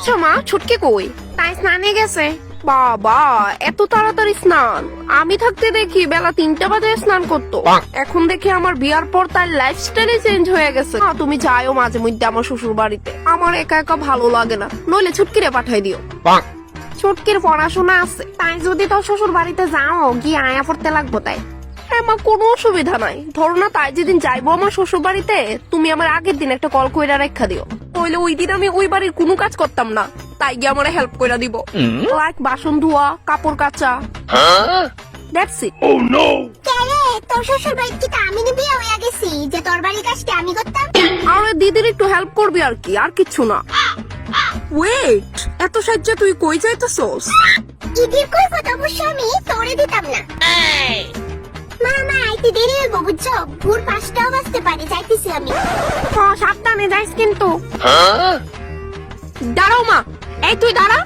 আচ্ছা মা, ছুটকি কই? তাই স্নানে গেছে। বাবা, এত তাড়াতাড়ি স্নান! আমি থাকতে দেখি বেলা 3টা বাজে স্নান করতো। এখন দেখি আমার বিয়ার পর তার লাইফস্টাইলই চেঞ্জ হয়ে গেছে। তুমি যাইও মাঝে মধ্যে আমার শ্বশুর বাড়িতে, আমার একা একা ভালো লাগে না। নইলে ছুটকিরে পাঠাই দিও। ছুটকির পড়াশোনা আছে, তাই যদি তোর শ্বশুর বাড়িতে যাও গিয়ে আয়া পড়তে লাগবো। তাই হ্যাঁ মা, কোনো অসুবিধা নাই। ধরো না তাই যেদিন যাইবো আমার শ্বশুর বাড়িতে, তুমি আমার আগের দিন একটা কল কইরা রেখা দিও। তাইলে ওই দিন আমি ওই বাড়ির কোনো কাজ করতাম না, তাই গিয়ে আমার হেল্প কইরা দিব। লাইক বাসন ধোয়া, কাপড় কাচা। That's it. Oh no! কেরে তোর শ্বশুর বাড়ি কি আমি বিয়ে হয়ে গেছি যে তোর বাড়ির কাজটা আমি করতাম? আর দিদির একটু হেল্প করবি আর কি, আর কিচ্ছু না। ওয়েট, এত সাহায্য তুই কই যাইতেছস? ইদির কই কথা অবশ্য আমি তোরে দিতাম না। মামা আইতে দেরি হইব বুঝছো, ভোর 5টাও বাজতে পারে, যাইতেছি আমি। সাবধানে যাইস কিন্তু। দাঁড়াও মা, এই তুই দাঁড়া।